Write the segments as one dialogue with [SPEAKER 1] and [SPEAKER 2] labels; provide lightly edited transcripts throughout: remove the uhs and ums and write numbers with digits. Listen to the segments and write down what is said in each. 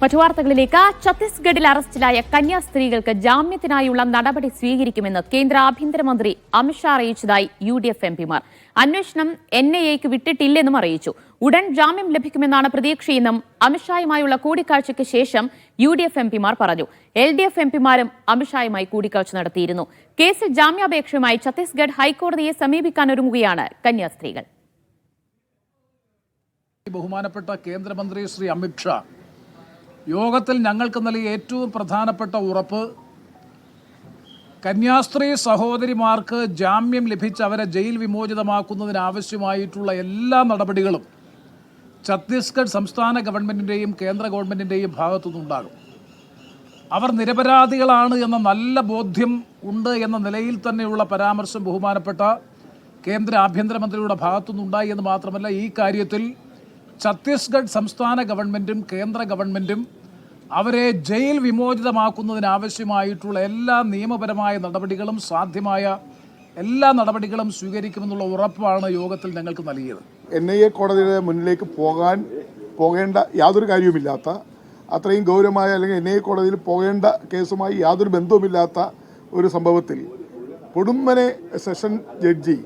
[SPEAKER 1] മറ്റു വാർത്തകളിലേക്ക്. ഛത്തീസ്ഗഡിൽ അറസ്റ്റിലായ കന്യാസ്ത്രീകൾക്ക് ജാമ്യത്തിനായുള്ള നടപടി സ്വീകരിക്കുമെന്ന് കേന്ദ്ര ആഭ്യന്തരമന്ത്രി അമിത്ഷാ അറിയിച്ചതായി UDF എംപിമാർ. അന്വേഷണം NIAക്ക് വിട്ടിട്ടില്ലെന്നും അറിയിച്ചു. ഉടൻ ജാമ്യം ലഭിക്കുമെന്നാണ് പ്രതീക്ഷയെന്നും അമിത്ഷായുമായുള്ള കൂടിക്കാഴ്ചയ്ക്ക് ശേഷം UDF എംപിമാർ പറഞ്ഞു. LDF എംപിമാരും അമിത്ഷായുമായി കൂടിക്കാഴ്ച നടത്തിയിരുന്നു. കേസിൽ ജാമ്യാപേക്ഷയുമായി ഛത്തീസ്ഗഡ് ഹൈക്കോടതിയെ സമീപിക്കാനൊരുങ്ങുകയാണ് കന്യാസ്ത്രീകൾ.
[SPEAKER 2] ബഹുമാനപ്പെട്ട കേന്ദ്രമന്ത്രി ശ്രീ അമിത്ഷാ യോഗത്തിൽ ഞങ്ങൾക്ക് നൽകിയ ഏറ്റവും പ്രധാനപ്പെട്ട ഉറപ്പ് കന്യാസ്ത്രീ സഹോദരിമാർക്ക് ജാമ്യം ലഭിച്ച് അവരെ ജയിൽ വിമോചിതമാക്കുന്നതിനാവശ്യമായിട്ടുള്ള എല്ലാ നടപടികളും ഛത്തീസ്ഗഡ് സംസ്ഥാന ഗവൺമെൻറ്റിൻ്റെയും കേന്ദ്ര ഗവൺമെൻറ്റിൻ്റെയും ഭാഗത്തുനിന്നുണ്ടാകും. അവർ നിരപരാധികളാണ് എന്ന നല്ല ബോധ്യം ഉണ്ട് എന്ന നിലയിൽ തന്നെയുള്ള പരാമർശം ബഹുമാനപ്പെട്ട കേന്ദ്ര ആഭ്യന്തരമന്ത്രിയുടെ ഭാഗത്തുനിന്നുണ്ടായി എന്ന് മാത്രമല്ല, ഈ കാര്യത്തിൽ ഛത്തീസ്ഗഡ് സംസ്ഥാന ഗവൺമെൻറ്റും കേന്ദ്ര ഗവൺമെൻറ്റും അവരെ ജയിൽ വിമോചിതമാക്കുന്നതിനാവശ്യമായിട്ടുള്ള എല്ലാ നിയമപരമായ നടപടികളും സാധ്യമായ എല്ലാ നടപടികളും സ്വീകരിക്കുമെന്നുള്ള ഉറപ്പാണ് യോഗത്തിൽ ഞങ്ങൾക്ക് നൽകിയത്.
[SPEAKER 3] NIA കോടതിയുടെ മുന്നിലേക്ക് പോകേണ്ട യാതൊരു കാര്യവുമില്ലാത്ത, അത്രയും ഗൗരവമായ അല്ലെങ്കിൽ NIA കോടതിയിൽ പോകേണ്ട കേസുമായി യാതൊരു ബന്ധവുമില്ലാത്ത ഒരു സംഭവത്തിൽ പൊടുന്നനെ സെഷൻ ജഡ്ജി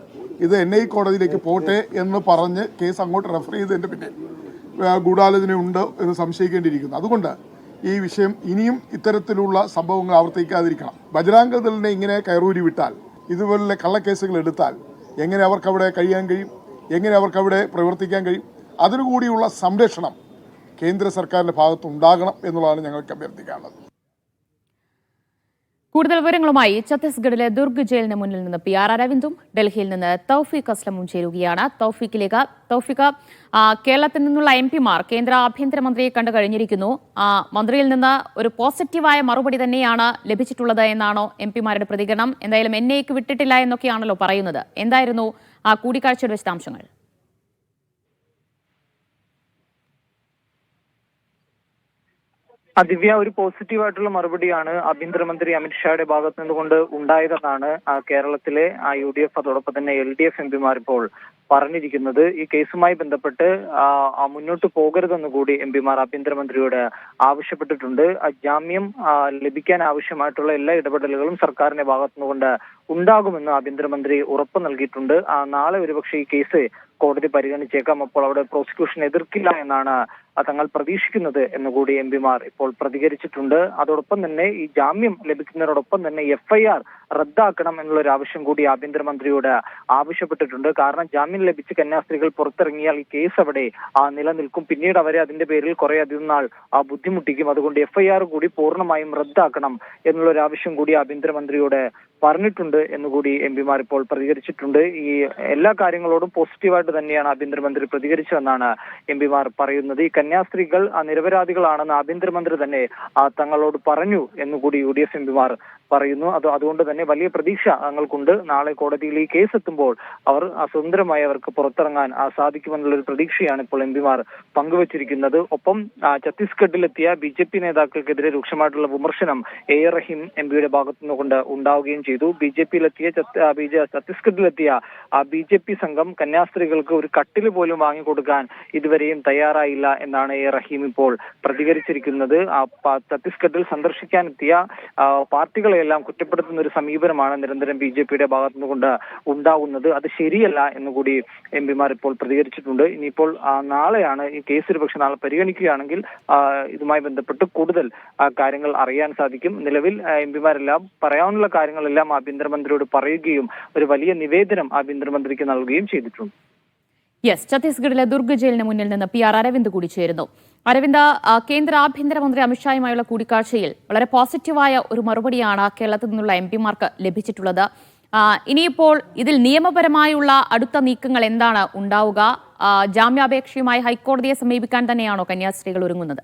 [SPEAKER 3] ഇത് NIA കോടതിയിലേക്ക് പോട്ടെ എന്ന് പറഞ്ഞ് കേസ് അങ്ങോട്ട് റെഫർ ചെയ്തതിൻ്റെ പിന്നെ ഗൂഢാലോചന ഉണ്ട് എന്ന് സംശയിക്കേണ്ടിയിരിക്കുന്നു. അതുകൊണ്ട് ഈ വിഷയം ഇനിയും ഇത്തരത്തിലുള്ള സംഭവങ്ങൾ ആവർത്തിക്കാതിരിക്കണം. ബജറാംഗ് ദളിനെ ഇങ്ങനെ കയറൂരി വിട്ടാൽ, ഇതുപോലുള്ള കള്ളക്കേസുകൾ എടുത്താൽ എങ്ങനെ അവർക്കവിടെ കഴിയാൻ കഴിയും, എങ്ങനെ അവർക്കവിടെ പ്രവർത്തിക്കാൻ കഴിയും? അതിനുകൂടിയുള്ള സംരക്ഷണം കേന്ദ്ര സർക്കാരിൻ്റെ ഭാഗത്തുണ്ടാകണം എന്നുള്ളതാണ് ഞങ്ങൾക്ക് അഭ്യർത്ഥിക്കാനുള്ളത്.
[SPEAKER 1] കൂടുതൽ വിവരങ്ങളുമായി ഛത്തീസ്ഗഡിലെ ദുർഗ് ജയിലിന് മുന്നിൽ നിന്ന് PR അരവിന്ദും ഡൽഹിയിൽ നിന്ന് തൗഫീഖ് അസ്ലമും ചേരുകയാണ്. തൗഫീഖ്, കേരളത്തിൽ നിന്നുള്ള MPമാർ കേന്ദ്ര ആഭ്യന്തരമന്ത്രിയെ കണ്ടു കഴിഞ്ഞിരിക്കുന്നു. മന്ത്രിയിൽ നിന്ന് ഒരു പോസിറ്റീവായ മറുപടി തന്നെയാണ് ലഭിച്ചിട്ടുള്ളത് എന്നാണോ MPമാരുടെ പ്രതികരണം? എന്തായാലും NIAക്ക് വിട്ടിട്ടില്ല എന്നൊക്കെയാണല്ലോ പറയുന്നത്. എന്തായിരുന്നു ആ കൂടിക്കാഴ്ചയുടെ വിശദാംശങ്ങൾ?
[SPEAKER 4] ദിവ്യ, ഒരു പോസിറ്റീവായിട്ടുള്ള മറുപടിയാണ് ആഭ്യന്തരമന്ത്രി അമിത്ഷായുടെ ഭാഗത്തു നിന്നുകൊണ്ട് ഉണ്ടായതെന്നാണ് കേരളത്തിലെ UDF അതോടൊപ്പം തന്നെ LDF എംപിമാർ ഇപ്പോൾ പറഞ്ഞിരിക്കുന്നത്. ഈ കേസുമായി ബന്ധപ്പെട്ട് മുന്നോട്ട് പോകരുതെന്ന് കൂടി എംപിമാർ ആഭ്യന്തരമന്ത്രിയോട് ആവശ്യപ്പെട്ടിട്ടുണ്ട്. ജാമ്യം ലഭിക്കാൻ ആവശ്യമായിട്ടുള്ള എല്ലാ ഇടപെടലുകളും സർക്കാരിന്റെ ഭാഗത്തുനിന്നുകൊണ്ട് ഉണ്ടാകുമെന്ന് ആഭ്യന്തരമന്ത്രി ഉറപ്പ് നൽകിയിട്ടുണ്ട്. നാളെ ഒരുപക്ഷെ ഈ കേസ് കോടതി പരിഗണിച്ചേക്കാം. അപ്പോൾ അവിടെ പ്രോസിക്യൂഷൻ എതിർക്കില്ല എന്നാണ് തങ്ങൾ പ്രതീക്ഷിക്കുന്നത് എന്നുകൂടി എംപിമാർ ഇപ്പോൾ പ്രതികരിച്ചിട്ടുണ്ട്. അതോടൊപ്പം തന്നെ ഈ ജാമ്യം ലഭിക്കുന്നതിനോടൊപ്പം തന്നെ FIR റദ്ദാക്കണം എന്നുള്ളൊരു ആവശ്യം കൂടി ആഭ്യന്തരമന്ത്രിയോട് ആവശ്യപ്പെട്ടിട്ടുണ്ട്. കാരണം ജാമ്യം ലഭിച്ച് കന്യാസ്ത്രീകൾ പുറത്തിറങ്ങിയാൽ ഈ കേസ് അവിടെ നിലനിൽക്കും. പിന്നീട് അവരെ അതിന്റെ പേരിൽ കുറെ അധികം നാൾ ബുദ്ധിമുട്ടിക്കും. അതുകൊണ്ട് FIR കൂടി പൂർണ്ണമായും റദ്ദാക്കണം എന്നുള്ളൊരു ആവശ്യം കൂടി ആഭ്യന്തരമന്ത്രിയോട് പറഞ്ഞിട്ടുണ്ട് എന്നുകൂടി എംപിമാർ ഇപ്പോൾ പ്രതികരിച്ചിട്ടുണ്ട്. ഈ എല്ലാ കാര്യങ്ങളോടും പോസിറ്റീവായിട്ട് തന്നെയാണ് ആഭ്യന്തരമന്ത്രി പ്രതികരിച്ചതെന്നാണ് എംപിമാർ പറയുന്നത്. ഈ കന്യാസ്ത്രീകൾ നിരപരാധികളാണെന്ന് ആഭ്യന്തരമന്ത്രി തന്നെ തങ്ങളോട് പറഞ്ഞു എന്നുകൂടി UDF എംപിമാർ പറയുന്നു. അതുകൊണ്ട് തന്നെ വലിയ പ്രതീക്ഷ തങ്ങൾക്കുണ്ട്. നാളെ കോടതിയിൽ ഈ കേസ് എത്തുമ്പോൾ അവർ സ്വതന്ത്രമായി അവർക്ക് പുറത്തിറങ്ങാൻ സാധിക്കുമെന്നുള്ളൊരു പ്രതീക്ഷയാണ് ഇപ്പോൾ എംപിമാർ പങ്കുവച്ചിരിക്കുന്നത്. ഒപ്പം ഛത്തീസ്ഗഡിലെത്തിയ BJP നേതാക്കൾക്കെതിരെ രൂക്ഷമായിട്ടുള്ള വിമർശനം റഹീം MPയുടെ ഭാഗത്തുനിന്നുകൊണ്ട് ഉണ്ടാവുകയും ചെയ്തു. ഛത്തീസ്ഗഡിലെത്തിയ BJP സംഘം കന്യാസ്ത്രീകൾക്ക് ഒരു കട്ടില് പോലും വാങ്ങിക്കൊടുക്കാൻ ഇതുവരെയും തയ്യാറായില്ല എന്നാണ് റഹീം ഇപ്പോൾ പ്രതികരിച്ചിരിക്കുന്നത്. ഛത്തീസ്ഗഡിൽ സന്ദർശിക്കാനെത്തിയ പാർട്ടികളെല്ലാം കുറ്റപ്പെടുത്തുന്ന ഒരു സമീപനമാണ് നിരന്തരം BJPയുടെ ഭാഗത്തുനിന്നുകൊണ്ട് ഉണ്ടാകുന്നത്. അത് ശരിയല്ല എന്നുകൂടി എംപിമാർ ഇപ്പോൾ പ്രതികരിച്ചിട്ടുണ്ട്. ഇനിയിപ്പോൾ നാളെയാണ് ഈ കേസ് ഒരുപക്ഷെ നാളെ പരിഗണിക്കുകയാണെങ്കിൽ ഇതുമായി ബന്ധപ്പെട്ട് കൂടുതൽ കാര്യങ്ങൾ അറിയാൻ സാധിക്കും. നിലവിൽ എംപിമാരെല്ലാം പറയാനുള്ള കാര്യങ്ങളെല്ലാം ആഭ്യന്തരമന്ത്രിയോട് പറയുകയും ഒരു വലിയ നിവേദനം ആഭ്യന്തരമന്ത്രിക്ക് നൽകുകയും ചെയ്തിട്ടുണ്ട്.
[SPEAKER 1] ഛത്തീസ്ഗഡിലെ ദുർഗ് ജയിലിന് മുന്നിൽ നിന്ന് PR അരവിന്ദ് കൂടി ചേരുന്നു. അരവിന്ദ്, കേന്ദ്ര ആഭ്യന്തരമന്ത്രി അമിത്ഷായുമായുള്ള കൂടിക്കാഴ്ചയിൽ വളരെ പോസിറ്റീവായ ഒരു മറുപടിയാണ് കേരളത്തിൽ നിന്നുള്ള MPമാർക്ക് ലഭിച്ചിട്ടുള്ളത്. ഇനിയിപ്പോൾ ഇതിൽ നിയമപരമായുള്ള അടുത്ത നീക്കങ്ങൾ എന്താണ് ഉണ്ടാവുക? ജാമ്യാപേക്ഷയുമായി ഹൈക്കോടതിയെ സമീപിക്കാൻ തന്നെയാണോ കന്യാസ്ത്രീകൾ ഒരുങ്ങുന്നത്?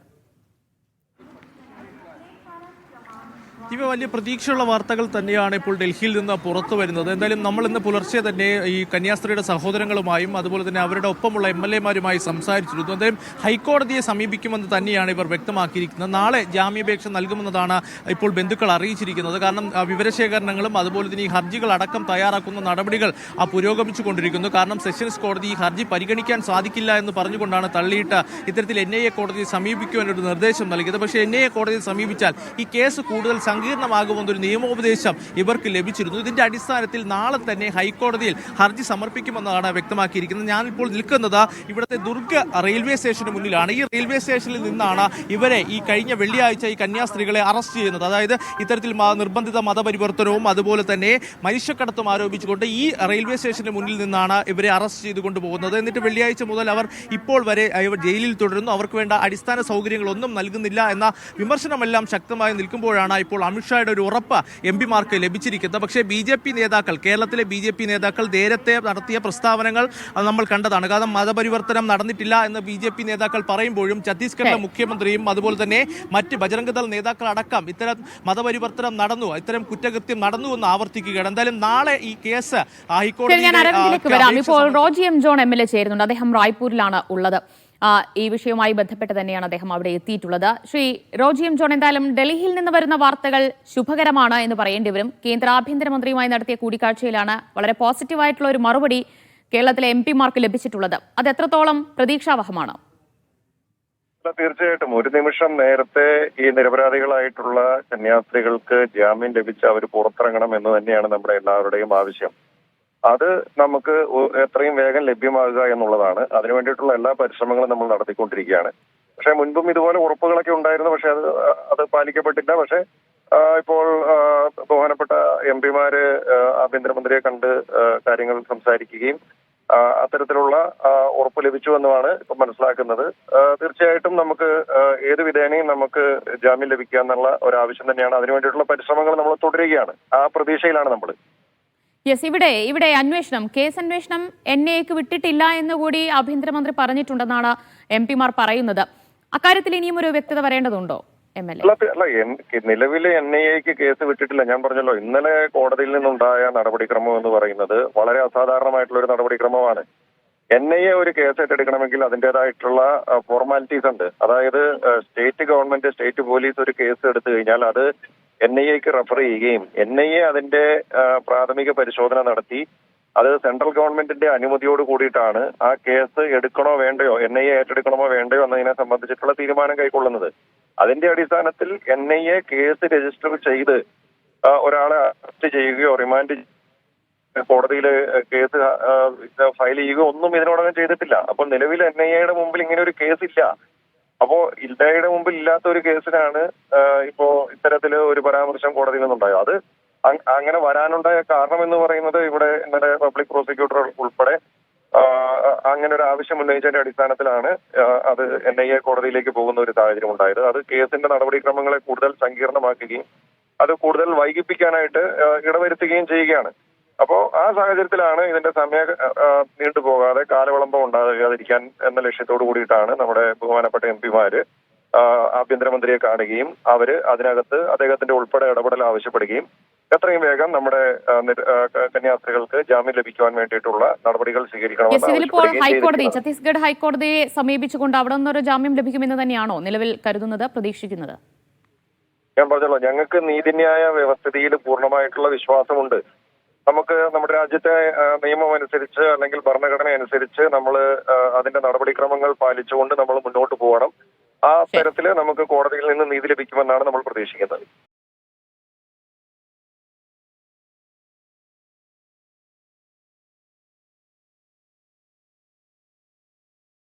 [SPEAKER 5] ഇവ വലിയ പ്രതീക്ഷയുള്ള വാർത്തകൾ തന്നെയാണ് ഇപ്പോൾ ഡൽഹിയിൽ നിന്ന് പുറത്തു വരുന്നത്. എന്തായാലും നമ്മൾ ഇന്ന് പുലർച്ചെ തന്നെ ഈ കന്യാസ്ത്രീയുടെ സഹോദരങ്ങളുമായും അതുപോലെ തന്നെ അവരുടെ ഒപ്പമുള്ള MLA-മാരുമായി സംസാരിച്ചിരുന്നു. എന്തായാലും ഹൈക്കോടതിയെ സമീപിക്കുമെന്ന് തന്നെയാണ് ഇവർ വ്യക്തമാക്കിയിരിക്കുന്നത്. നാളെ ജാമ്യാപേക്ഷ നൽകുമെന്നതാണ് ഇപ്പോൾ ബന്ധുക്കൾ അറിയിച്ചിരിക്കുന്നത്. കാരണം വിവരശേഖരണങ്ങളും അതുപോലെ തന്നെ ഈ ഹർജികൾ അടക്കം തയ്യാറാക്കുന്ന നടപടികൾ പുരോഗമിച്ചുകൊണ്ടിരിക്കുന്നു. കാരണം സെഷൻസ് കോടതി ഈ ഹർജി പരിഗണിക്കാൻ സാധിക്കില്ല എന്ന് പറഞ്ഞുകൊണ്ടാണ് തള്ളിയിട്ട് ഇത്തരത്തിൽ NIA കോടതിയെ സമീപിക്കുവാനൊരു നിർദ്ദേശം നൽകിയത്. പക്ഷേ NIA കോടതിയെ സമീപിച്ചാൽ ഈ കേസ് കൂടുതൽ സങ്കീർണമാകുമെന്നൊരു നിയമോപദേശം ഇവർക്ക് ലഭിച്ചിരുന്നു. ഇതിന്റെ അടിസ്ഥാനത്തിൽ നാളെ തന്നെ ഹൈക്കോടതിയിൽ ഹർജി സമർപ്പിക്കുമെന്നാണ് വ്യക്തമാക്കിയിരിക്കുന്നത്. ഞാനിപ്പോൾ നിൽക്കുന്നത് ഇവിടുത്തെ ദുർഗ് റെയിൽവേ സ്റ്റേഷന് മുന്നിലാണ്. ഈ റെയിൽവേ സ്റ്റേഷനിൽ നിന്നാണ് ഇവരെ ഈ കഴിഞ്ഞ വെള്ളിയാഴ്ച ഈ കന്യാസ്ത്രീകളെ അറസ്റ്റ് ചെയ്യുന്നത്. അതായത് ഇത്തരത്തിൽ നിർബന്ധിത മതപരിവർത്തനവും അതുപോലെ തന്നെ മനുഷ്യക്കടത്തും ആരോപിച്ചുകൊണ്ട് ഈ റെയിൽവേ സ്റ്റേഷന് മുന്നിൽ നിന്നാണ് ഇവരെ അറസ്റ്റ് ചെയ്തുകൊണ്ട് പോകുന്നത്. എന്നിട്ട് വെള്ളിയാഴ്ച മുതൽ അവർ ഇപ്പോൾ വരെ ഇവർ ജയിലിൽ തുടരുന്നു. അവർക്ക് വേണ്ട അടിസ്ഥാന സൗകര്യങ്ങളൊന്നും നൽകുന്നില്ല എന്ന വിമർശനമെല്ലാം ശക്തമായി നിൽക്കുമ്പോഴാണ് ഇപ്പോൾ അമിത്ഷായുടെ ഒരു ഉറപ്പ് MP-മാർക്ക് ലഭിച്ചിരിക്കുന്നത്. പക്ഷേ BJP നേതാക്കൾ, കേരളത്തിലെ BJP നേതാക്കൾ നേരത്തെ നടത്തിയ പ്രസ്താവനകൾ നമ്മൾ കണ്ടതാണ്. കാരണം മതപരിവർത്തനം നടന്നിട്ടില്ല എന്ന് BJP നേതാക്കൾ പറയുമ്പോഴും ഛത്തീസ്ഗഡിലെ മുഖ്യമന്ത്രിയും അതുപോലെ തന്നെ മറ്റ് ബജറംഗ് നേതാക്കൾ അടക്കം ഇത്തരം മതപരിവർത്തനം നടന്നു, ഇത്തരം കുറ്റകൃത്യം നടന്നു എന്ന് ആവർത്തിക്കുകയാണ്. എന്തായാലും നാളെ ഈ കേസ് ഹൈക്കോടതി.
[SPEAKER 1] ഇപ്പോൾ റോജി M. ജോൺ MLA ചേരുന്നുണ്ട്. അദ്ദേഹം റായ്പൂരിലാണ് ഉള്ളത്. ഈ വിഷയവുമായി ബന്ധപ്പെട്ട് തന്നെയാണ് അദ്ദേഹം അവിടെ എത്തിയിട്ടുള്ളത്. ശ്രീ റോജി M. ജോൺ, എന്തായാലും ഡൽഹിയിൽ നിന്ന് വരുന്ന വാർത്തകൾ ശുഭകരമാണ് എന്ന് പറയേണ്ടി വരും. കേന്ദ്ര ആഭ്യന്തരമന്ത്രിയുമായി നടത്തിയ കൂടിക്കാഴ്ചയിലാണ് വളരെ പോസിറ്റീവായിട്ടുള്ള ഒരു മറുപടി കേരളത്തിലെ MP-മാർക്ക് ലഭിച്ചിട്ടുള്ളത്. അത് എത്രത്തോളം പ്രതീക്ഷാവഹമാണ്?
[SPEAKER 6] തീർച്ചയായിട്ടും ഒരു നിമിഷം നേരത്തെ ഈ നിരപരാധികളായിട്ടുള്ള കന്യാസ്ത്രീകൾക്ക് ജാമ്യം ലഭിച്ച് അവർ പുറത്തിറങ്ങണം എന്ന് തന്നെയാണ് നമ്മുടെ എല്ലാവരുടെയും ആവശ്യം. അത് നമുക്ക് എത്രയും വേഗം ലഭ്യമാകുക എന്നുള്ളതാണ്. അതിനു വേണ്ടിയിട്ടുള്ള എല്ലാ പരിശ്രമങ്ങളും നമ്മൾ നടത്തിക്കൊണ്ടിരിക്കുകയാണ്. പക്ഷെ മുൻപും ഇതുപോലെ ഉറപ്പുകളൊക്കെ ഉണ്ടായിരുന്നു. പക്ഷെ അത് പാലിക്കപ്പെട്ടില്ല. പക്ഷെ ഇപ്പോൾ ബഹുമാനപ്പെട്ട MP-മാര് ആഭ്യന്തരമന്ത്രിയെ കണ്ട് കാര്യങ്ങൾ സംസാരിക്കുകയും അത്തരത്തിലുള്ള ഉറപ്പ് ലഭിച്ചു എന്നുമാണ് ഇപ്പൊ മനസ്സിലാക്കുന്നത്. തീർച്ചയായിട്ടും നമുക്ക് ഏത് വിധേനയും നമുക്ക് ജാമ്യം ലഭിക്കുക എന്നുള്ള ഒരു ആവശ്യം തന്നെയാണ്. അതിനുവേണ്ടിയിട്ടുള്ള പരിശ്രമങ്ങൾ നമ്മൾ തുടരുകയാണ്. ആ പ്രതീക്ഷയിലാണ് നമ്മൾ.
[SPEAKER 1] യെസ്, ഇവിടെ അന്വേഷണം, കേസ് അന്വേഷണം NIAക്ക് വിട്ടിട്ടില്ല എന്നുകൂടി ആഭ്യന്തരമന്ത്രി പറഞ്ഞിട്ടുണ്ടെന്നാണ് MP-മാർ പറയുന്നത്. അക്കാര്യത്തിൽ ഇനിയും ഒരു വ്യക്തത വരേണ്ടതുണ്ടോ MLA?
[SPEAKER 6] അല്ല, നിലവിലെ NIAക്ക് കേസ് വിട്ടിട്ടില്ല. ഞാൻ പറഞ്ഞല്ലോ, ഇന്നലെ കോടതിയിൽ നിന്നുണ്ടായ നടപടിക്രമം എന്ന് പറയുന്നത് വളരെ അസാധാരണമായിട്ടുള്ള ഒരു നടപടിക്രമമാണ്. NIA ഒരു കേസ് ഏറ്റെടുക്കണമെങ്കിൽ അതിൻ്റെതായിട്ടുള്ള ഫോർമാലിറ്റീസ് ഉണ്ട്. അതായത് സ്റ്റേറ്റ് ഗവൺമെന്റ്, സ്റ്റേറ്റ് പോലീസ് ഒരു കേസ് എടുത്തു കഴിഞ്ഞാൽ അത് NIAക്ക് റെഫർ ചെയ്യുകയും NIA അതിന്റെ പ്രാഥമിക പരിശോധന നടത്തി അത് സെൻട്രൽ ഗവൺമെന്റിന്റെ അനുമതിയോട് കൂടിയിട്ടാണ് ആ കേസ് എടുക്കണോ വേണ്ടയോ, NIA ഏറ്റെടുക്കണമോ വേണ്ടയോ എന്നതിനെ സംബന്ധിച്ചിട്ടുള്ള തീരുമാനം കൈക്കൊള്ളുന്നത്. അതിന്റെ അടിസ്ഥാനത്തിൽ NIA കേസ് രജിസ്റ്റർ ചെയ്ത് ഒരാളെ അറസ്റ്റ് ചെയ്യുകയോ റിമാൻഡ് കോടതിയിൽ കേസ് ഫയൽ ചെയ്യുകയോ ഒന്നും ഇതിനോടകം ചെയ്തിട്ടില്ല. അപ്പൊ നിലവിൽ NIAയുടെ മുമ്പിൽ ഇങ്ങനെ ഒരു കേസ് ഇല്ല. അപ്പോ ഇന്ത്യയുടെ മുമ്പിൽ ഇല്ലാത്ത ഒരു കേസിനാണ് ഇപ്പോ ഇത്തരത്തില് ഒരു പരാമർശം കോടതിയിൽ നിന്നുണ്ടായത്. അത് അങ്ങനെ വരാനുണ്ടായ കാരണം എന്ന് പറയുന്നത് ഇവിടെ ഇന്നലെ പബ്ലിക് പ്രോസിക്യൂട്ടർ ഉൾപ്പെടെ അങ്ങനെ ഒരു ആവശ്യം ഉന്നയിച്ചതിന്റെ അടിസ്ഥാനത്തിലാണ് അത് NIA കോടതിയിലേക്ക് പോകുന്ന ഒരു സാഹചര്യം ഉണ്ടായത്. അത് കേസിന്റെ നടപടിക്രമങ്ങളെ കൂടുതൽ സങ്കീർണമാക്കുകയും അത് കൂടുതൽ വൈകിപ്പിക്കാനായിട്ട് ഇടവരുത്തുകയും ചെയ്യുകയാണ്. അപ്പോ ആ സാഹചര്യത്തിലാണ് ഇതിന്റെ സമയം നീണ്ടുപോകാതെ കാലവിളംബം ഉണ്ടാകാതിരിക്കാൻ എന്ന ലക്ഷ്യത്തോടു കൂടിയിട്ടാണ് നമ്മുടെ ബഹുമാനപ്പെട്ട MP-മാര് ആഭ്യന്തരമന്ത്രിയെ കാണുകയും അവര് അതിനകത്ത് അദ്ദേഹത്തിന്റെ ഉൾപ്പെടെ ഇടപെടൽ ആവശ്യപ്പെടുകയും എത്രയും വേഗം നമ്മുടെ കന്യാസ്ത്രീകൾക്ക് ജാമ്യം ലഭിക്കുവാൻ വേണ്ടിയിട്ടുള്ള നടപടികൾ
[SPEAKER 1] ഹൈക്കോടതി, ഛത്തീസ്ഗഡ് ഹൈക്കോടതിയെ സമീപിച്ചുകൊണ്ട് അവിടെ നിന്നൊരു ജാമ്യം ലഭിക്കുമെന്ന് തന്നെയാണോ നിലവിൽ കരുതുന്നത്, പ്രതീക്ഷിക്കുന്നത്?
[SPEAKER 6] ഞാൻ പറഞ്ഞല്ലോ, ഞങ്ങൾക്ക് നീതിന്യായ വ്യവസ്ഥിതിയിൽ പൂർണ്ണമായിട്ടുള്ള വിശ്വാസമുണ്ട്. നമുക്ക് നമ്മുടെ രാജ്യത്തെ നിയമം അനുസരിച്ച് അല്ലെങ്കിൽ ഭരണഘടന അനുസരിച്ച് നമ്മൾ അതിന്റെ നടപടിക്രമങ്ങൾ പാലിച്ചുകൊണ്ട് നമ്മൾ മുന്നോട്ട് പോകണം. ആ തരത്തില് നമുക്ക് കോടതിയിൽ നിന്ന് നീതി ലഭിക്കുമെന്നാണ് നമ്മൾ പ്രതീക്ഷിക്കുന്നത്.